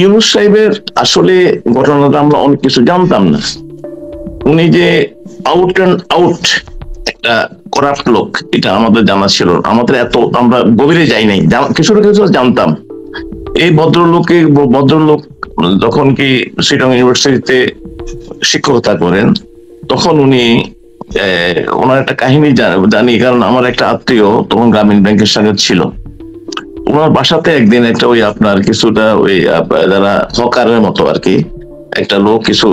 ইউনূস সাহেবের আসলে ঘটনাটা আমরা অনেক কিছু জানতাম না। উনি যে আউট অ্যান্ড আউট একটা করাপ্ট লোক, এটা আমাদের জানা ছিল না। আমাদের এত আমরা গভীরে যাই নাই, কিছু না কিছু জানতাম। এই ভদ্রলোক যখন কি চিটাগং ইউনিভার্সিটিতে শিক্ষকতা করেন, তখন উনি ওনার একটা কাহিনী জানি, কারণ আমার একটা আত্মীয় তখন গ্রামীণ ব্যাংকের সঙ্গে ছিল। ওনার বাসাতে একদিন একটা ওই আপনার কিছুটা ওই যারা হকারের মতো আর কি একটা লোক কিছু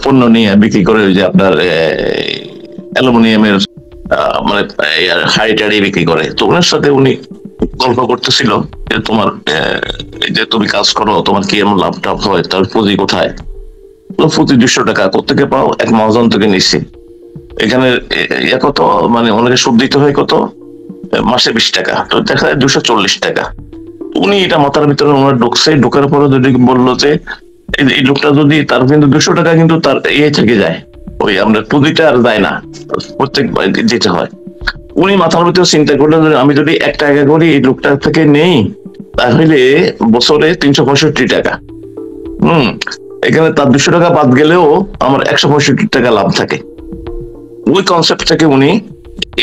পণ্য নিয়ে বিক্রি করে, ওই যে আপনার অ্যালুমিনিয়ামের মানে হাড়ি টাড়ি বিক্রি করে। তো ওনার সাথে উনি গল্প করতেছিল যে তোমার এই যে তুমি কাজ করো, তোমার কি এমন লাভ টাভ হয়, তার পুঁজি কোথায়? প্রতি 200 টাকা কোথেকে পাও? এক মহাজন থেকে নিচ্ছি। এখানে কত, মানে ওনাকে সুদ দিতে হয় কত? মাসে 20 টাকা। তো দেখা যায় 240 টাকা। উনি এটা মাথার ভিতরে ওনার ঢুকছে, ঢোকার পরে যদি বললো যে এই লোকটা যদি তার কিন্তু 200 টাকা কিন্তু তার থেকে যায়, ওই আমরা পুঁজিটা আর যায় না, প্রত্যেক দিতে হয়। উনি মাথার ভিতরে চিন্তা করলেন আমি যদি 1 টাকা করে এই লোকটার থেকে নেই, তাহলে বছরে 365 টাকা। এখানে তার 200 টাকা বাদ গেলেও আমার 165 টাকা লাভ থাকে। ওই কনসেপ্ট থেকে উনি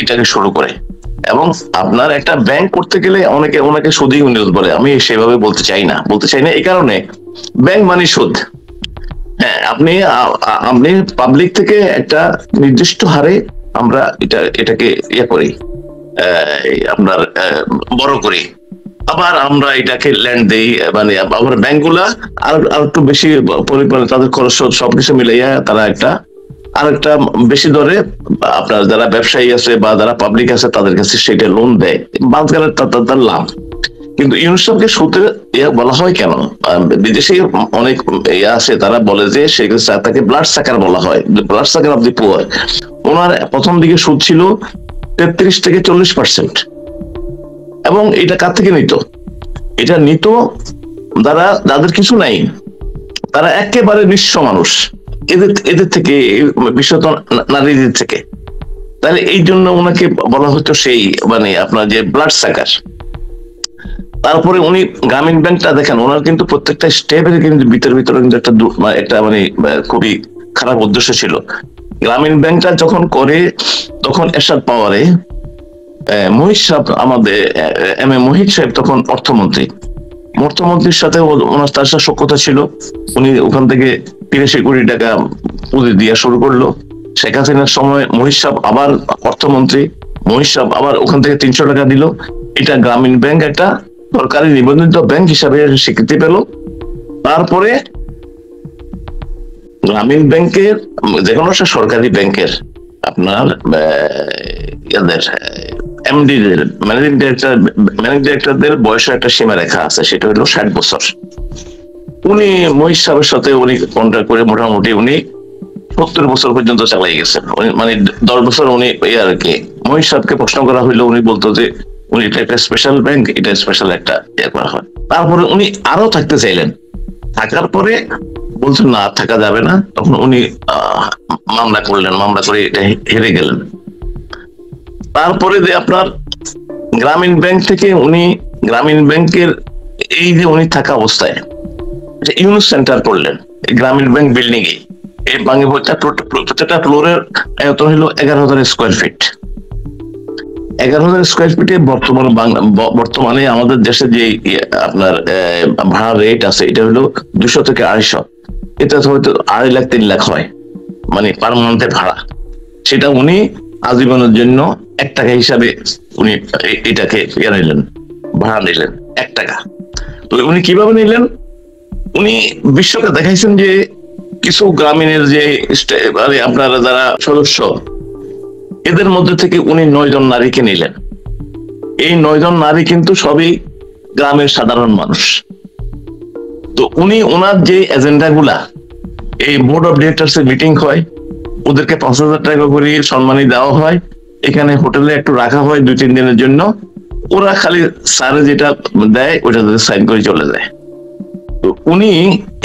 এটাকে শুরু করে। এবং আপনার একটা ব্যাংক করতে গেলে অনেকে ওনাকে সুদী ইউনিয়ন বলে, আমি সেভাবে বলতে চাই না এই কারণে, ব্যাংক মানে সুদ। হ্যাঁ, আপনি আপনি পাবলিক থেকে একটা নির্দিষ্ট হারে আমরা এটাকে করি, আপনার বড় করি, আবার আমরা এটাকে ল্যান্ড দেই, মানে আবার ব্যাংকগুলা আর একটু বেশি পরিমাণে তাদের খরচ সবকিছু মিলাইয়া তারা আরেকটা বেশি দরে আপনার যারা ব্যবসায়ী আছে বা যারা পাবলিক আছে তাদের কাছে সেটা লোন দেয়, বাজারে তার লাভ। কিন্তু ইউনূস সাহেবকে সুদে বলা হয় কেন? বিদেশে অনেক আছে, তারা বলে যে তাকে ব্লাড সাকার বলা হয়, ব্লাড সাকার অব দি পুয়ার। ওনার প্রথম দিকে সুদ ছিল 33 থেকে 40%। এবং এটা কার থেকে নিত? এটা নিত যাদের কিছু নাই, তারা একেবারে নিঃস্ব মানুষ, এদের থেকে, বিশেষত নারীদের থেকে। তাহলে এই জন্য ওনাকে বলা হতো সেই মানে আপনার যে ব্লাড সাকার। তারপরে উনি গ্রামীণ ব্যাংকটা দেখেন, ওনার কিন্তু প্রত্যেকটা স্টেপের কিন্তু ভিতরে কিন্তু একটা মানে খুবই খারাপ উদ্দেশ্য ছিল। গ্রামীণ ব্যাংকটা যখন করে, তখন এরশাদ পাওয়ারে মহিত সাহেব, আমাদের মহিত সাহেব তখন অর্থমন্ত্রীর সাথে ওনার তার সাথে সখ্যতা ছিল। উনি ওখান থেকে 83 কোটি টাকা পুঁজি দিয়া শুরু করলো। শেখ হাসিনার সময় মহিত সাহেব আবার অর্থমন্ত্রী, মহিত সাহেব আবার ওখান থেকে 300 টাকা দিল। এটা গ্রামীণ ব্যাংক একটা সরকারি নিবন্ধিত ব্যাংক হিসাবে স্বীকৃতি পেল। তারপরে গ্রামীণ ব্যাংকের যে কোনো একটা সরকারি ব্যাংকের আপনার এমডিদের, ম্যানেজিং ডিরেক্টরদের বয়সের একটা সীমা রেখা আছে, সেটা হলো 60 বছর। উনি মহিত সাহেবের সাথে উনি কন্ট্রাক্ট করে মোটামুটি উনি 70 বছর পর্যন্ত চালাই গেছেন। মানে 10 বছর উনি আর কি। মহিত সাহেবকে প্রশ্ন করা হইলো, উনি বলতো যে উনি এটা একটা স্পেশাল ব্যাংক, এটা স্পেশাল একটা করা হয়। তারপরে উনি আরো থাকতে চাইলেন, থাকার পরে বলছেন না থাকা যাবে না। তখন উনি মামলা করলেন, মামলা করে এটা হেরে গেলেন। তারপরে যে আপনার গ্রামীণ ব্যাংক থেকে উনি গ্রামীণ ব্যাংকের এই যে উনি থাকা অবস্থায় ইউনূস সেন্টার করলেন গ্রামীণ ব্যাংক বিল্ডিং এ। এই ভাঙে প্রত্যেকটা ফ্লোরের আয়তন হলো 11,000 স্কোয়ার ফিট। 11,000 স্কোয়ার ফিটে বর্তমানে আমাদের দেশে যে আপনার ভাড়া রেট আছে, এটা হলো 200 থেকে 250। এটা হয়তো 2.5 লাখ 3 লাখ হয়, মানে পার মান্থের ভাড়া। সেটা উনি আজীবনের জন্য 1 টাকা হিসাবে উনি এটাকে নিলেন, ভাড়া নিলেন 1 টাকা। তো উনি কিভাবে নিলেন? উনি বিশ্বকে দেখাইছেন যে কিছু গ্রামীণের যে আপনারা যারা সদস্য, এদের মধ্যে থেকে উনি 9 জন নারীকে নিলেন। এই 9 জন নারী কিন্তু সবই গ্রামের সাধারণ মানুষ। তো উনি ওনার যে এজেন্ডা গুলা, এই বোর্ড অফ ডিরেক্টরস এর মিটিং হয়, ওদেরকে 5,000 টাকা করে সম্মানী দেওয়া হয়, এখানে হোটেলে একটু রাখা হয় 2-3 দিনের জন্য। ওরা খালি স্যারে যেটা দেয় ওটা সাইন করে চলে যায়। তো উনি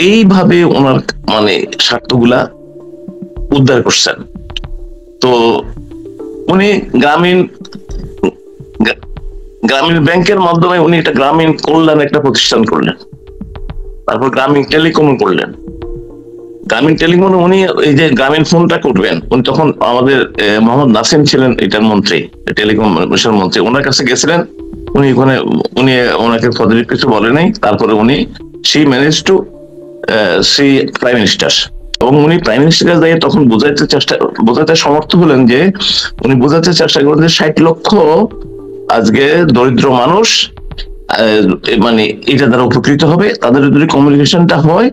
এইভাবে ওনার মানে স্বার্থগুলা উদ্ধার করছেন। তো উনি গ্রামীণ ব্যাংকের মাধ্যমে উনি একটা গ্রামীণ কল্যাণ একটা প্রতিষ্ঠান করলেন। তারপর গ্রামীণ টেলিকম করলেন। গ্রামীণ টেলিকমে উনি এই যে গ্রামীণ ফোনটা করবেন, উনি তখন আমাদের মোহাম্মদ নাসিম ছিলেন এটার মন্ত্রী, টেলিকমিউনিকেশন মন্ত্রী, ওনার কাছে গেছিলেন। উনি ওখানে ওনাকে পজিটিভ কিছু বলে নাই। তারপরে উনি she manage to see prime minister, এবং উনি প্রাইম মিনিস্টার দিয়ে তখন বোঝাতে সমর্থ হলেন যে, উনি বোঝাতে চেষ্টা করেন যে 60 লক্ষ আজকে দরিদ্র মানুষ মানে এটা দ্বারা উপকৃত হবে, তাদের যদি কমিউনিকেশনটা হয়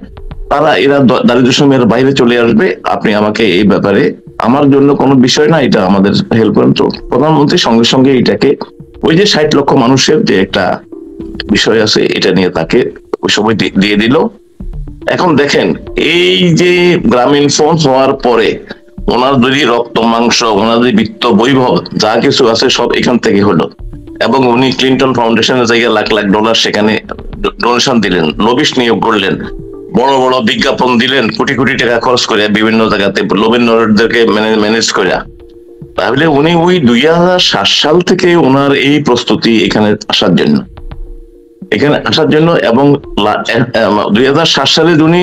তারা এরা দারিদ্র সীমার বাইরে চলে আসবে। আপনি আমাকে এই ব্যাপারে, আমার জন্য কোনো বিষয় না, এটা আমাদের হেল্প করেন। তো প্রধানমন্ত্রী সঙ্গে সঙ্গে এটাকে ওই যে 60 লক্ষ মানুষের যে একটা বিষয় আছে এটা নিয়ে তাকে ওই সময় দিয়ে দিল। এখন দেখেন এই যে গ্রামীণ ফোন হওয়ার পরে ওনার যদি রক্ত মাংস, ওনার যদি বিত্ত বৈভব যা কিছু আছে সব এখান থেকে হলো। এবং উনি ক্লিন্টন ফাউন্ডেশনের জায়গায় লাখ লাখ ডলার সেখানে ডোনেশন দিলেন, লবিস্ট নিয়োগ করলেন, বড় বড় বিজ্ঞাপন দিলেন, কোটি কোটি টাকা খরচ করে বিভিন্ন জায়গাতে লোভেন্ডরদেরকে ম্যানেজ করে। তাহলে উনি ওই 2007 সাল থেকে ওনার এই প্রস্তুতি এখানে আসার জন্য এবং 2007 সালে উনি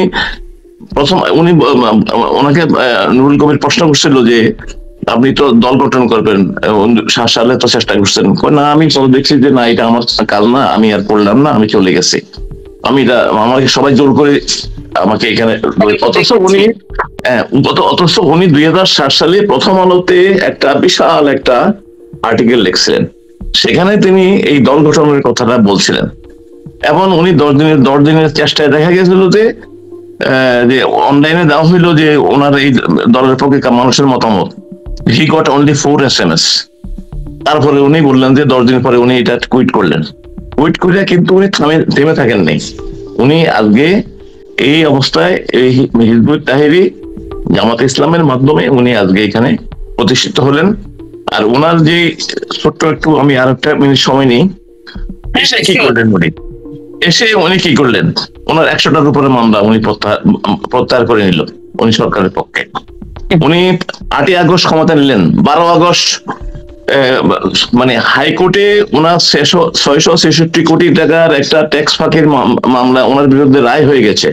প্রথম ওনাকে নুরুল কবির প্রশ্ন করছিল যে আপনি তো দল গঠন করবেন, 7 সালে তো চেষ্টা করছেন। না, আমি দেখছি যে না, এটা আমার কাজ না, আমি আর করলাম না, আমি চলে গেছি। আমাকে সবাই জোর করে আমাকে এখানে, অথচ উনি 2007 সালে প্রথম আলোতে একটা বিশাল একটা আর্টিকেল লিখছিলেন, সেখানে তিনি এই দল গঠনের কথাটা বলছিলেন। এবং উনি 10 দিনের চেষ্টায় দেখা গেছিল যে অনলাইনে দেওয়া হইলো যে ওনার এই দলের পক্ষে মানুষের মতামত, হি গট অনলি 4 SMS। তারপরে উনি বললেন যে 10 দিন পরে উনি এটা কুইট করলেন। কুইট করে কিন্তু উনি থেমে থাকেন নাই। উনি আজকে এই অবস্থায় এই হিজবুত তাহরির জামাত ইসলামের মাধ্যমে উনি আজকে এখানে প্রতিষ্ঠিত হলেন। আর ওনার যে ছোট্ট একটু, আমি আর একটা মিনিট সময় নেই, এসে কি করলেন উনি কি করলেন, ওনার 100টার উপরে মামলা উনি প্রত্যাহার করে নিল উনি সরকারের পক্ষে। উনি 8ই আগস্ট ক্ষমতা নিলেন, 12 আগস্ট মানে হাইকোর্টে ওনার 666 কোটি টাকার একটা ট্যাক্স ফাঁকির মামলা ওনার বিরুদ্ধে রায় হয়ে গেছে,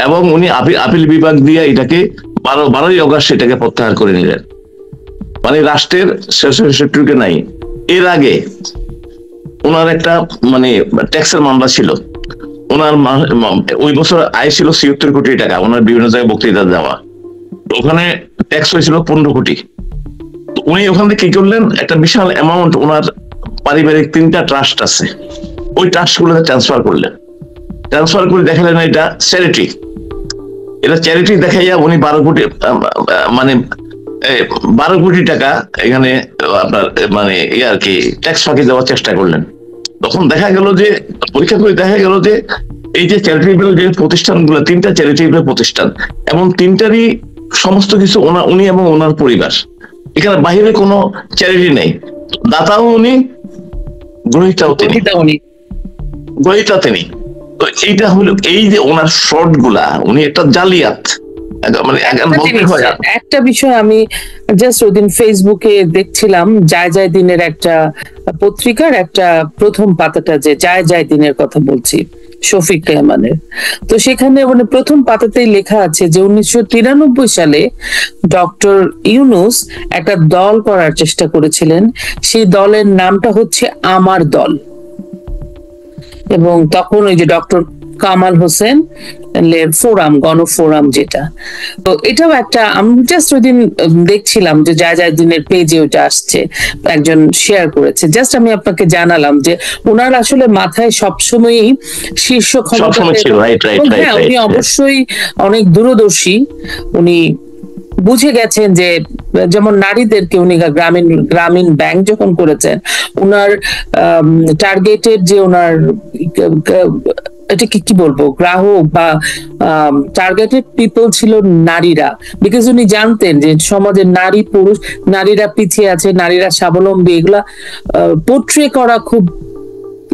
এবং উনি আপিল বিভাগ দিয়ে এটাকে 12ই আগস্ট এটাকে প্রত্যাহার করে নিলেন। মানে রাষ্ট্রের 666 নাই। এর আগে ওনার একটা মানে ট্যাক্সের মামলা ছিল, ওনার ওই বছর আয় ছিল 76 কোটি টাকা, ওনার বিভিন্ন জায়গায় বক্তৃতা দেওয়া, ওখানে ট্যাক্স হয়েছিল 15 কোটি। উনি ওখান থেকে কি করলেন, একটা বিশাল অ্যামাউন্ট ওনার পারিবারিক 3টা ট্রাস্ট আছে, ওই ট্রাস্ট গুলোতে ট্রান্সফার করে দেখালেন এটা চ্যারিটি দেখাইয়া উনি 12 কোটি মানে 12 কোটি টাকা এখানে আপনার মানে আর কি ট্যাক্স ফাঁকি দেওয়ার চেষ্টা করলেন। তখন দেখা গেল যে, পরীক্ষা করে দেখা গেল যে এই যে চ্যারিটেবল যে প্রতিষ্ঠানগুলো, 3টা চ্যারিটেবল প্রতিষ্ঠান, এবং 3টারই সমস্ত কিছু উনি এবং ওনার পরিবার, এখানে বাহিরে কোনো চ্যারিটি নেই। দাতাও উনি, গ্রহীতাও তিনি। তো এইটা হলো এই যে ওনার শর্ট গুলা, উনি একটা জালিয়াত। মানে একটা বিষয় আমি জাস্ট ওইদিন ফেসবুকে দেখছিলাম, যায় দিনের একটা পত্রিকার একটা প্রথম পাতাটা, যে যায় দিনের কথা বলছি, শফিক রেহমানের। তো সেখানে মানে প্রথম পাতাতেই লেখা আছে যে 1993 সালে ডক্টর ইউনূস একটা দল করার চেষ্টা করেছিলেন, সেই দলের নামটা হচ্ছে আমার দল। এবং তখন ওই যে ডক্টর কামাল হোসেন ফোরাম, গণফোরাম যেটা, তো এটাও একটা, আমি জাস্ট ওই দিন দেখছিলাম যে যায় দিনের পেজে ওটা আসছে, একজন শেয়ার করেছে, জাস্ট আমি আপনাকে জানালাম যে ওনার আসলে মাথায় সবসময়ই শীর্ষ ক্ষমতা। হ্যাঁ, উনি অবশ্যই অনেক দূরদর্শী, উনি বুঝে গেছেন যে যেমন নারীদেরকে উনি গ্রামীণ ব্যাংক যখন করেছেন, ওনার টার্গেটেড যে ওনার এটাকে কি বলবো, গ্রাহক বা টার্গেটেড পিপল ছিল নারীরা, বিকজ উনি জানতেন যে সমাজের নারী পুরুষ, নারীরা পিছিয়ে আছে, নারীরা স্বাবলম্বী, এগুলা পোট্রে করা খুব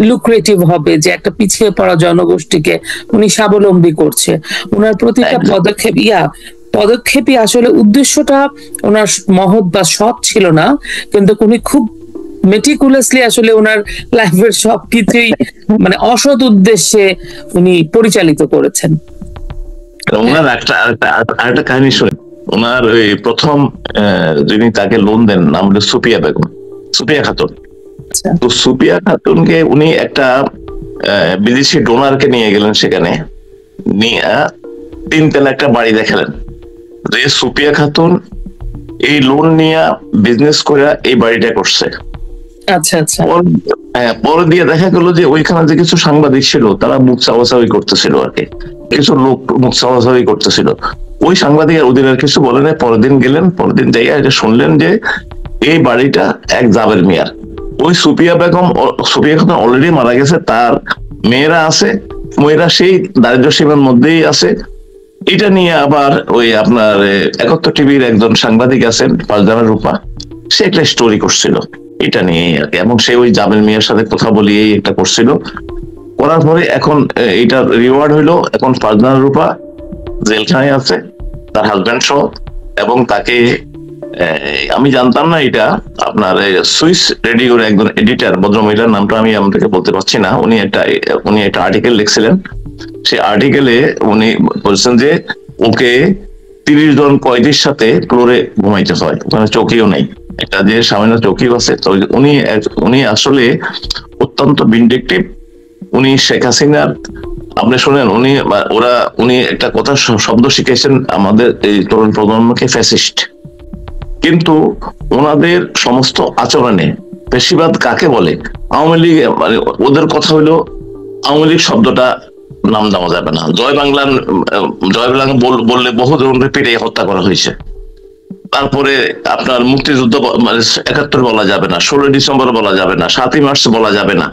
লুক্রেটিভ হবে যে একটা পিছিয়ে পড়া জনগোষ্ঠীকে উনি স্বাবলম্বী করছে। ওনার প্রতিটা পদক্ষেপই আসলে উদ্দেশ্যটা ওনার মহৎ বা সৎ ছিল না, কিন্তু উনি খুব মেটিকুলাসলি আসলে ওনার লাইফের সবকিছুই মানে অসৎ উদ্দেশ্যে উনি পরিচালিত করেছেন। ওনার আরেকটা কাহিনী শুনে, ওনার ওই প্রথম যিনি তাকে লোন দেন নাম হলো সুপিয়া বেগম, সুপিয়া খাতুন। তো সুপিয়া খাতুনকে উনি একটা বিদেশি ডোনারকে নিয়ে গেলেন, সেখানে নিয়ে 3 তলা একটা বাড়ি দেখালেন যে সুপিয়া খাতুন এই লোন নিয়ে বিজনেস করে এই বাড়িটা করছে। আচ্ছা আচ্ছা। পরে দিয়ে দেখা গেল যে ওইখানে যে কিছু সাংবাদিক ছিল তারা মুখ চাওয়াচাওয়ি করতেছিল আর কি, কিছু লোক মুখ চাওয়াচাওয়ি করতেছিল। ওই সাংবাদিকের ওদের আর কিছু বলে নাই। পরের দিন গেলেন, পরের দিন যাইয়া এটা শুনলেন যে এই বাড়িটা এক জাবের মিয়ার। ওই সুপিয়া খাতুন অলরেডি মারা গেছে, তার মেয়েরা আছে, মেয়েরা সেই দারিদ্র সীমার মধ্যেই আছে। এটা নিয়ে আবার ওই আপনার 71 টিভির একজন সাংবাদিক আছেন ফারজানা রূপা, সে একটা স্টোরি করছিল এটা নিয়ে আর কি, এবং সে ওই জাবের মিয়ার সাথে কথা বলিয়ে একটা করছিল। করার পরে এখন এটা রিওয়ার্ড হইলো, এখন ফারজানা রূপা জেলখানায় আছে তার হাজবেন্ড সহ, এবং তাকে আমি জানতাম না এটা, আপনার সুইস রেডিওর একজন এডিটর, ভদ্রমহিলার নামটা আমি আপনাকে বলতে পারছি না, উনি একটা আর্টিকেল লিখছিলেন। সেই আর্টিকেলে উনি বলছেন যে ওকে 30 জন কয়েদির সাথে ফ্লোরে ঘুমাইতে হয়, ওখানে চৌকিও নেই, একটা যে সামান্য চৌকিও আছে। তো উনি আসলে অত্যন্ত ভিনডিকটিভ। উনি শেখ হাসিনার, আপনি শোনেন, উনি একটা কথা শব্দ শিখেছেন আমাদের এই তরুণ প্রজন্মকে, ফ্যাসিস্ট। কিন্তু ওনাদের সমস্ত আচরণে পেশিবাদ কাকে বলে, আওয়ামী লীগ, মানে ওদের কথা হলো আওয়ামী লীগ শব্দটা নাম দেওয়া যাবে না। জয় বাংলা বললে বহু জনকে পেটে হত্যা করা হয়েছে। তারপরে আপনার মুক্তিযুদ্ধ 71 বলা যাবে না, 16 ডিসেম্বর বলা যাবে না, 7ই মার্চ বলা যাবে না।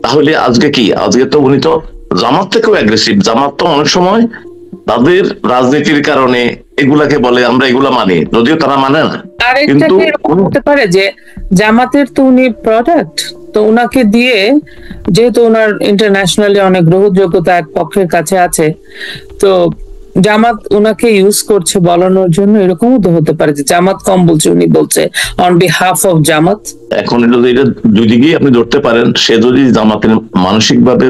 তাহলে আজকে কি? আজকে তো উনি তো জামাত থেকেও অ্যাগ্রেসিভ। জামাত তো অনেক সময় তাদের রাজনীতির কারণে এগুলাকে বলে আমরা এগুলা মানি, যদিও তারা মানে না। আরেকটা কি এরকম হতে পারে যে জামাতের তো উনি প্রোডাক্ট, তো উনাকে দিয়ে, যেহেতু ওনার ইন্টারন্যাশনালি অনেক গ্রহণযোগ্যতা এক পক্ষের কাছে আছে, তো জামাত উনাকে ইউজ করছে বলানোর জন্য, এরকমও তো হতে পারে যে জামাত কম বলছে, উনি বলছে অন বিহাফ অফ জামাত। এখন এটা দুই দিকেই আপনি ধরতে পারেন। সে যদি মানসিকভাবে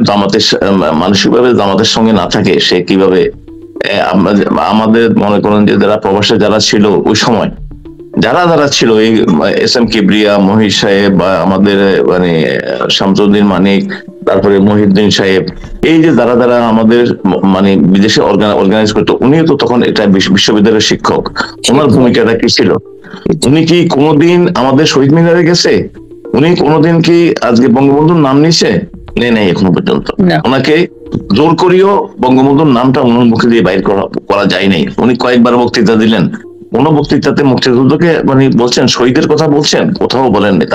জামাতের সঙ্গে না থাকে, সে কিভাবে আমাদের মনে করেন যে যারা প্রবাসে যারা ছিল ওই সময়, যারা ছিল, এই এস.এম. কিবরিয়া, মহিষ সাহেব, বা আমাদের মানে শামসুদ্দিন মানিক, তারপরে মহিউদ্দিন সাহেব, এই যে যারা আমাদের মানে বিদেশে অর্গানাইজ করতো, উনিও তো তখন এটা বিশ্ববিদ্যালয়ের শিক্ষক। ওনার ভূমিকাটা কি ছিল? উনি কি কোনোদিন আমাদের শহীদ মিনারে গেছে? উনি কোনোদিন কি আজকে বঙ্গবন্ধুর নাম নিছে? নেই এখনো পর্যন্ত। ওনাকে জোর করিও বঙ্গবন্ধুর নামটা ওনার মুখে দিয়ে বাইর করা যায় নাই। উনি কয়েকবার বক্তৃতা দিলেন, কোন বক্তৃতাতে মুক্তিযুদ্ধকে মানে বলছেন, শহীদের কথা বলছেন? কোথাও বলেননি।